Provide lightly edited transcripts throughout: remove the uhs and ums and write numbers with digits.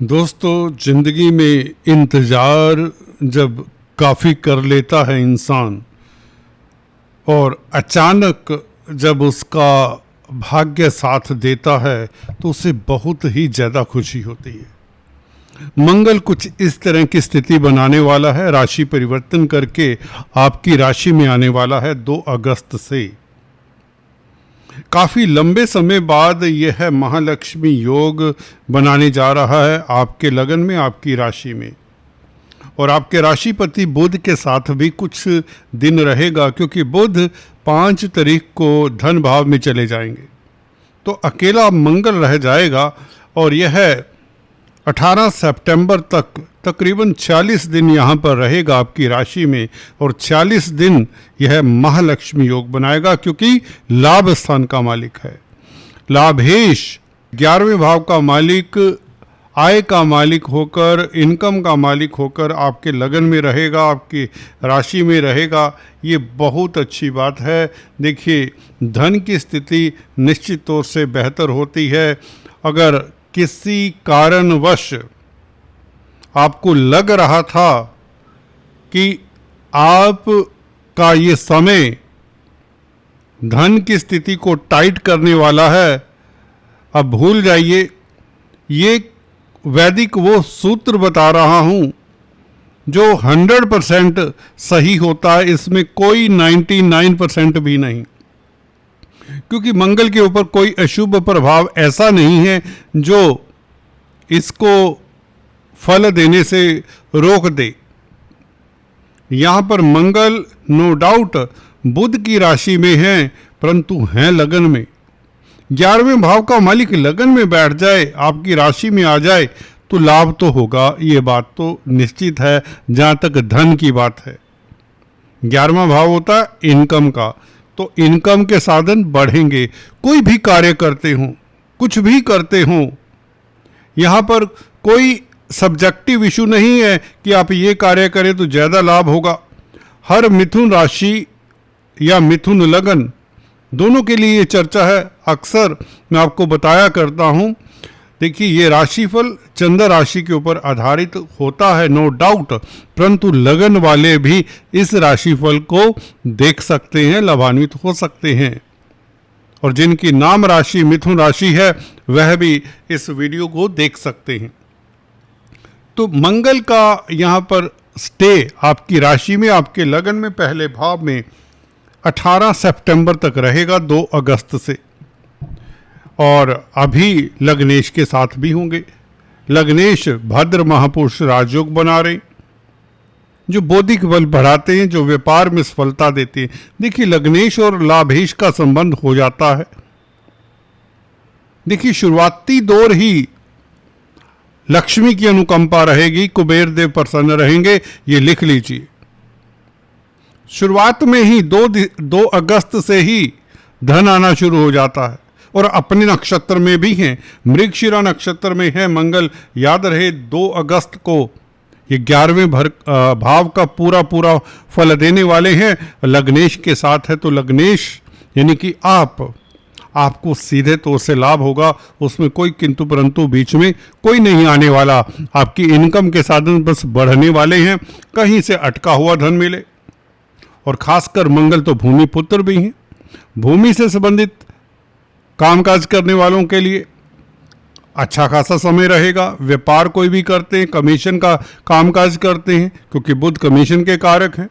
दोस्तों, ज़िंदगी में इंतज़ार जब काफ़ी कर लेता है इंसान और अचानक जब उसका भाग्य साथ देता है तो उसे बहुत ही ज़्यादा खुशी होती है। मंगल कुछ इस तरह की स्थिति बनाने वाला है, राशि परिवर्तन करके आपकी राशि में आने वाला है 2 अगस्त से। काफ़ी लंबे समय बाद यह महालक्ष्मी योग बनाने जा रहा है आपके लगन में, आपकी राशि में, और आपके राशिपति बुध के साथ भी कुछ दिन रहेगा, क्योंकि बुध 5 तारीख को धन भाव में चले जाएंगे। तो अकेला मंगल रह जाएगा और यह 18 सितंबर तक तकरीबन 40 दिन यहाँ पर रहेगा आपकी राशि में, और 40 दिन यह महालक्ष्मी योग बनाएगा, क्योंकि लाभ स्थान का मालिक है। लाभेश 11वें भाव का मालिक, आय का मालिक होकर, इनकम का मालिक होकर आपके लगन में रहेगा, आपकी राशि में रहेगा। ये बहुत अच्छी बात है। देखिए, धन की स्थिति निश्चित तौर से बेहतर होती है। अगर किसी कारणवश आपको लग रहा था कि आप का ये समय धन की स्थिति को टाइट करने वाला है, अब भूल जाइए। ये वैदिक वो सूत्र बता रहा हूँ जो 100% सही होता है, इसमें कोई 99% भी नहीं, क्योंकि मंगल के ऊपर कोई अशुभ प्रभाव ऐसा नहीं है जो इसको फल देने से रोक दे। यहाँ पर मंगल नो डाउट बुध की राशि में है, परंतु हैं लगन में। 11वें भाव का मालिक लगन में बैठ जाए, आपकी राशि में आ जाए, तो लाभ तो होगा, ये बात तो निश्चित है। जहाँ तक धन की बात है, 11वां भाव होता है इनकम का, तो इनकम के साधन बढ़ेंगे। कोई भी कार्य करते हों, कुछ भी करते हों, यहाँ पर कोई सब्जेक्टिव इशू नहीं है कि आप ये कार्य करें तो ज़्यादा लाभ होगा। हर मिथुन राशि या मिथुन लगन दोनों के लिए ये चर्चा है। अक्सर मैं आपको बताया करता हूँ। देखिए, ये राशिफल चंद्र राशि के ऊपर आधारित होता है, नो डाउट, परंतु लगन वाले भी इस राशिफल को देख सकते हैं, लाभान्वित हो सकते हैं, और जिनकी नाम राशि मिथुन राशि है वह भी इस वीडियो को देख सकते हैं। तो मंगल का यहाँ पर स्टे आपकी राशि में, आपके लगन में, पहले भाव में 18 सितंबर तक रहेगा, 2 अगस्त से। और अभी लग्नेश के साथ भी होंगे। लग्नेश भद्र महापुरुष राजयोग बना रहे, जो बौद्धिक बल बढ़ाते हैं, जो व्यापार में सफलता देते हैं। देखिए, लग्नेश और लाभेश का संबंध हो जाता है। देखिए, शुरुआती दौर ही लक्ष्मी की अनुकंपा रहेगी, कुबेर देव प्रसन्न रहेंगे, ये लिख लीजिए। शुरुआत में ही 2 अगस्त से ही धन आना शुरू हो जाता है, और अपने नक्षत्र में भी हैं। मृगशिरा नक्षत्र में है मंगल, याद रहे 2 अगस्त को ये 11वें भाव का पूरा फल देने वाले हैं। लग्नेश के साथ है, तो लग्नेश यानी कि आपको सीधे तौर से लाभ होगा, उसमें कोई किंतु परंतु बीच में कोई नहीं आने वाला। आपकी इनकम के साधन बस बढ़ने वाले हैं, कहीं से अटका हुआ धन मिले। और खासकर मंगल तो भूमि पुत्र भी हैं, भूमि से संबंधित कामकाज करने वालों के लिए अच्छा खासा समय रहेगा। व्यापार कोई भी करते हैं, कमीशन का कामकाज करते हैं, क्योंकि बुध कमीशन के कारक हैं।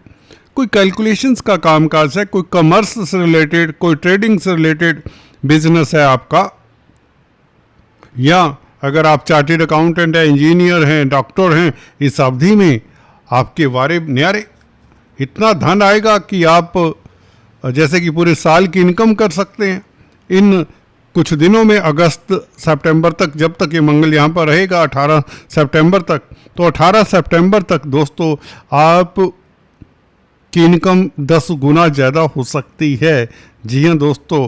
कोई कैलकुलेशंस का कामकाज है, कोई कॉमर्स से रिलेटेड, कोई ट्रेडिंग से रिलेटेड बिजनेस है आपका, या अगर आप चार्टेड अकाउंटेंट हैं, इंजीनियर हैं, डॉक्टर हैं, इस अवधि में आपके वारे न्यारे इतना धन आएगा कि आप जैसे कि पूरे साल की इनकम कर सकते हैं इन कुछ दिनों में। अगस्त सितंबर तक, जब तक ये मंगल यहाँ पर रहेगा 18 सितंबर तक, तो 18 सितंबर तक दोस्तों आप की इनकम 10 गुना ज़्यादा हो सकती है। जी हाँ दोस्तों,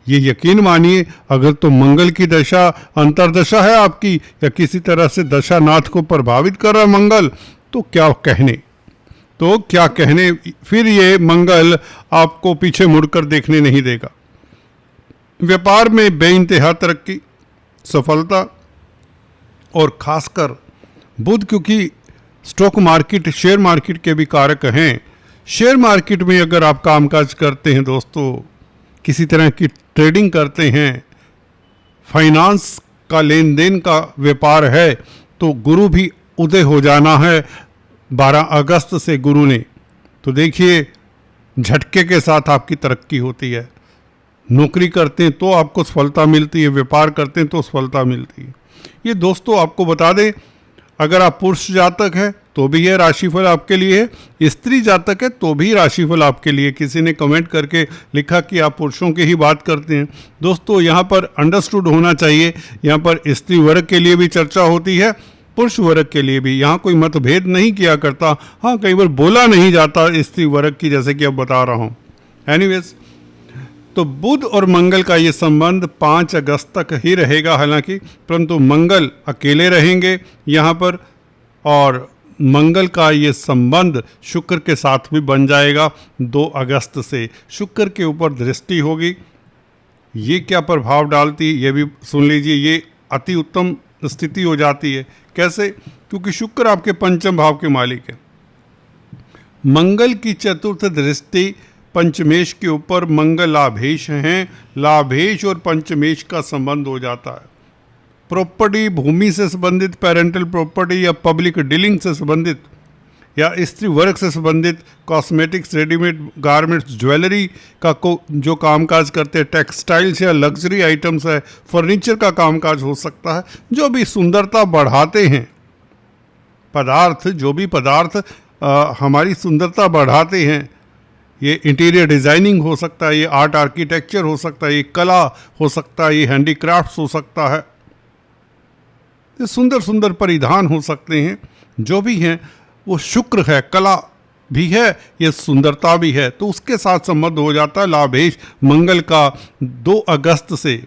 ये यकीन मानिए। अगर तो मंगल की दशा अंतर्दशा है आपकी, या किसी तरह से दशा नाथ को प्रभावित कर रहा है मंगल, तो क्या कहने, फिर ये मंगल आपको पीछे मुड़कर देखने नहीं देगा। व्यापार में बेइंतहा तरक्की, सफलता, और खासकर बुध, क्योंकि स्टॉक मार्केट शेयर मार्केट के भी कारक हैं। शेयर मार्केट में अगर आप कामकाज करते हैं दोस्तों, किसी तरह की ट्रेडिंग करते हैं, फाइनेंस का लेन देन का व्यापार है, तो गुरु भी उदय हो जाना है 12 अगस्त से गुरु ने। तो देखिए झटके के साथ आपकी तरक्की होती है। नौकरी करते हैं तो आपको सफलता मिलती है, व्यापार करते हैं तो सफलता मिलती है। ये दोस्तों आपको बता दें, अगर आप पुरुष जातक है तो भी यह राशिफल आपके लिए है, स्त्री जातक है तो भी राशिफल आपके लिए। किसी ने कमेंट करके लिखा कि आप पुरुषों की ही बात करते हैं। दोस्तों यहाँ पर अंडरस्टूड होना चाहिए, यहाँ पर स्त्री वर्ग के लिए भी चर्चा होती है, पुरुष वर्ग के लिए भी। यहाँ कोई मतभेद नहीं किया करता। हाँ, कई बार बोला नहीं जाता स्त्री वर्ग की, जैसे कि अब बता रहा हूँ। एनीवेज, तो बुध और मंगल का ये संबंध 5 अगस्त तक ही रहेगा हालांकि, परंतु मंगल अकेले रहेंगे यहाँ पर, और मंगल का ये संबंध शुक्र के साथ भी बन जाएगा 2 अगस्त से। शुक्र के ऊपर दृष्टि होगी। ये क्या प्रभाव डालती है ये भी सुन लीजिए। ये अति उत्तम स्थिति हो जाती है। कैसे? क्योंकि शुक्र आपके पंचम भाव के मालिक है। मंगल की चतुर्थ दृष्टि पंचमेश के ऊपर, मंगल लाभेश हैं। लाभेश और पंचमेश का संबंध हो जाता है। प्रॉपर्टी, भूमि से संबंधित, पेरेंटल प्रॉपर्टी या पब्लिक डीलिंग से संबंधित या स्त्री वर्ग से संबंधित, कॉस्मेटिक्स, रेडीमेड गारमेंट्स, ज्वेलरी का जो कामकाज करते हैं, टेक्सटाइल्स या लग्जरी आइटम्स है, फर्नीचर का कामकाज हो सकता है। जो भी सुंदरता बढ़ाते हैं पदार्थ, जो भी पदार्थ हमारी सुंदरता बढ़ाते हैं, ये इंटीरियर डिज़ाइनिंग हो सकता है, ये आर्ट आर्किटेक्चर हो सकता है, ये कला हो सकता है, ये हैंडीक्राफ्ट्स हो सकता है, ये सुंदर सुंदर परिधान हो सकते हैं। जो भी हैं वो शुक्र है, कला भी है, ये सुंदरता भी है, तो उसके साथ संबंध हो जाता है लाभेश मंगल का 2 अगस्त से।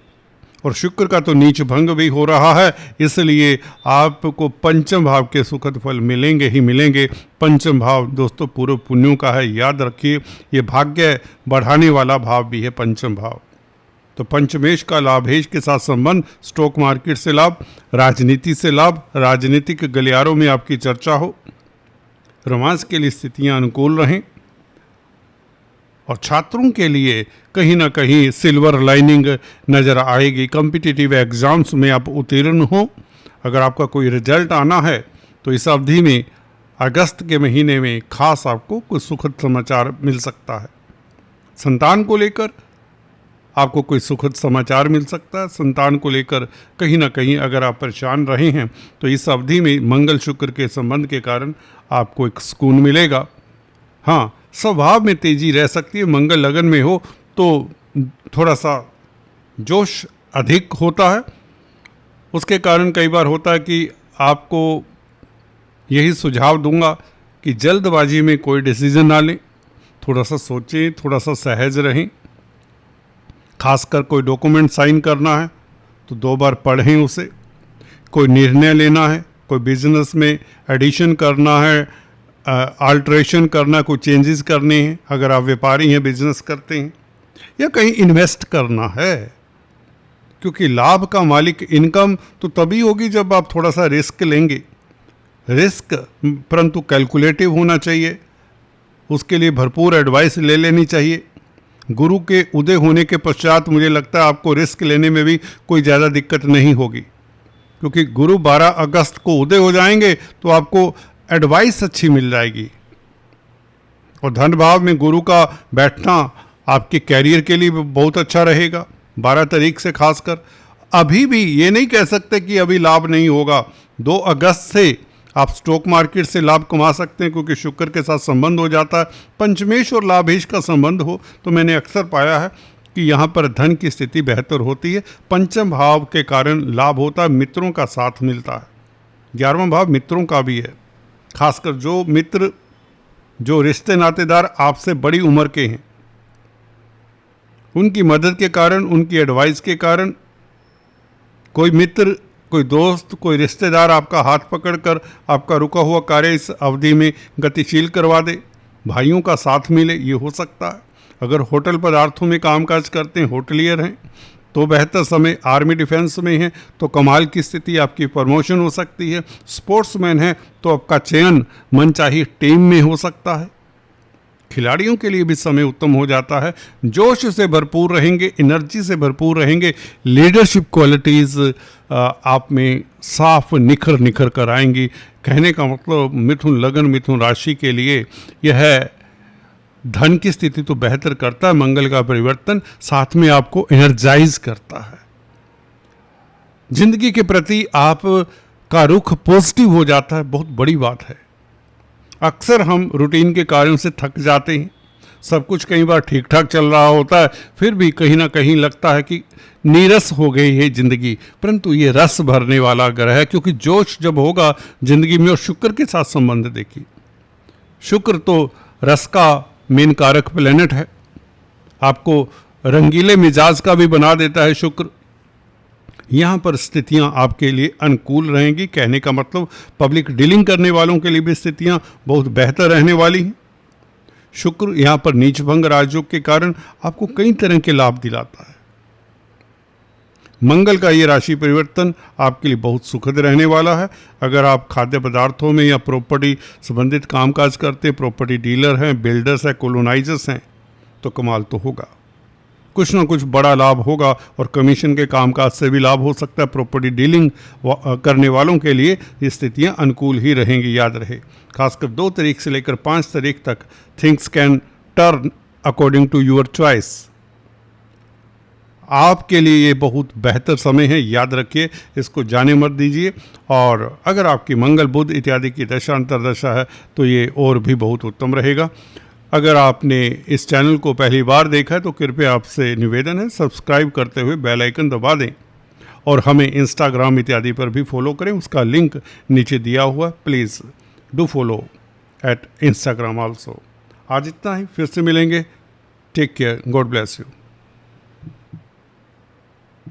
और शुक्र का तो नीच भंग भी हो रहा है, इसलिए आपको पंचम भाव के सुखद फल मिलेंगे ही मिलेंगे। पंचम भाव दोस्तों पूर्व पुण्यों का है, याद रखिए। ये भाग्य बढ़ाने वाला भाव भी है पंचम भाव। तो पंचमेश का लाभेश के साथ संबंध, स्टॉक मार्केट से लाभ, राजनीति से लाभ, राजनीतिक गलियारों में आपकी चर्चा हो, रोमांस के लिए स्थितियां अनुकूल रहें, और छात्रों के लिए कहीं ना कहीं सिल्वर लाइनिंग नज़र आएगी। कॉम्पिटिटिव एग्ज़ाम्स में आप उत्तीर्ण हो, अगर आपका कोई रिजल्ट आना है तो इस अवधि में, अगस्त के महीने में खास आपको कुछ सुखद समाचार मिल सकता है। संतान को लेकर आपको कोई सुखद समाचार मिल सकता है। संतान को लेकर कहीं ना कहीं अगर आप परेशान रहे हैं तो इस अवधि में मंगल शुक्र के संबंध के कारण आपको एक सुकून मिलेगा। हाँ, स्वभाव में तेजी रह सकती है। मंगल लगन में हो तो थोड़ा सा जोश अधिक होता है, उसके कारण कई बार होता है कि आपको यही सुझाव दूंगा कि जल्दबाजी में कोई डिसीजन ना लें, थोड़ा सा सोचें, थोड़ा सा सहज रहें। खासकर कोई डॉक्यूमेंट साइन करना है तो 2 बार पढ़ें उसे। कोई निर्णय लेना है, कोई बिजनेस में एडिशन करना है, अल्ट्रेशन करना, कोई चेंजेस करने हैं, अगर आप व्यापारी हैं, बिजनेस करते हैं, या कहीं इन्वेस्ट करना है, क्योंकि लाभ का मालिक इनकम तो तभी होगी जब आप थोड़ा सा रिस्क लेंगे। रिस्क परंतु कैलकुलेटिव होना चाहिए, उसके लिए भरपूर एडवाइस ले लेनी चाहिए। गुरु के उदय होने के पश्चात मुझे लगता है आपको रिस्क लेने में भी कोई ज़्यादा दिक्कत नहीं होगी, क्योंकि गुरु 12 अगस्त को उदय हो जाएंगे तो आपको एडवाइस अच्छी मिल जाएगी। और धन भाव में गुरु का बैठना आपके कैरियर के लिए बहुत अच्छा रहेगा 12 तारीख से खासकर। अभी भी ये नहीं कह सकते कि अभी लाभ नहीं होगा। 2 अगस्त से आप स्टॉक मार्केट से लाभ कमा सकते हैं, क्योंकि शुक्र के साथ संबंध हो जाता है। पंचमेश और लाभेश का संबंध हो तो मैंने अक्सर पाया है कि यहाँ पर धन की स्थिति बेहतर होती है। पंचम भाव के कारण लाभ होता है, मित्रों का साथ मिलता है। 11वां भाव मित्रों का भी है, खासकर जो मित्र, जो रिश्ते नातेदार आपसे बड़ी उम्र के हैं, उनकी मदद के कारण, उनकी एडवाइस के कारण, कोई मित्र, कोई दोस्त, कोई रिश्तेदार आपका हाथ पकड़कर आपका रुका हुआ कार्य इस अवधि में गतिशील करवा दे। भाइयों का साथ मिले, ये हो सकता है। अगर होटल पदार्थों में कामकाज करते हैं, होटलियर हैं, तो बेहतर समय, आर्मी डिफेंस में है तो कमाल की स्थिति, आपकी प्रमोशन हो सकती है, स्पोर्ट्समैन है तो आपका चयन मनचाही टीम में हो सकता है। खिलाड़ियों के लिए भी समय उत्तम हो जाता है, जोश से भरपूर रहेंगे, एनर्जी से भरपूर रहेंगे, लीडरशिप क्वालिटीज़ आप में साफ निखर कर आएंगी। कहने का मतलब मिथुन लगन, मिथुन राशि के लिए यह है, धन की स्थिति तो बेहतर करता है मंगल का परिवर्तन, साथ में आपको एनर्जाइज करता है। जिंदगी के प्रति आप का रुख पॉजिटिव हो जाता है, बहुत बड़ी बात है। अक्सर हम रूटीन के कार्यों से थक जाते हैं, सब कुछ कई बार ठीक ठाक चल रहा होता है, फिर भी कहीं ना कहीं लगता है कि नीरस हो गई है जिंदगी, परंतु ये रस भरने वाला ग्रह है, क्योंकि जोश जब होगा जिंदगी में, और शुक्र के साथ संबंध देखिए, शुक्र तो रस का मेन कारक प्लेनेट है, आपको रंगीले मिजाज का भी बना देता है शुक्र। यहाँ पर स्थितियाँ आपके लिए अनुकूल रहेंगी, कहने का मतलब पब्लिक डीलिंग करने वालों के लिए भी स्थितियाँ बहुत बेहतर रहने वाली हैं। शुक्र यहाँ पर नीच भंग राजयोग के कारण आपको कई तरह के लाभ दिलाता है। मंगल का ये राशि परिवर्तन आपके लिए बहुत सुखद रहने वाला है। अगर आप खाद्य पदार्थों में या प्रॉपर्टी संबंधित कामकाज करते, प्रॉपर्टी डीलर हैं, बिल्डर्स हैं, कॉलोनाइजर्स हैं, तो कमाल तो होगा, कुछ ना कुछ बड़ा लाभ होगा, और कमीशन के कामकाज से भी लाभ हो सकता है। प्रॉपर्टी डीलिंग करने वालों के लिए ये स्थितियाँ अनुकूल ही रहेंगी, याद रहे। खासकर 2 तारीख से लेकर 5 तारीख तक things can turn according to your choice. आपके लिए ये बहुत बेहतर समय है, याद रखिए, इसको जाने मत दीजिए। और अगर आपकी मंगल बुध इत्यादि की दशा अंतर्दशा है तो ये और भी बहुत उत्तम रहेगा। अगर आपने इस चैनल को पहली बार देखा है तो कृपया आपसे निवेदन है, सब्सक्राइब करते हुए बेल आइकन दबा दें, और हमें इंस्टाग्राम इत्यादि पर भी फॉलो करें, उसका लिंक नीचे दिया हुआ, please do follow at Instagram also. आज इतना ही, फिर से मिलेंगे। Take care, God bless you.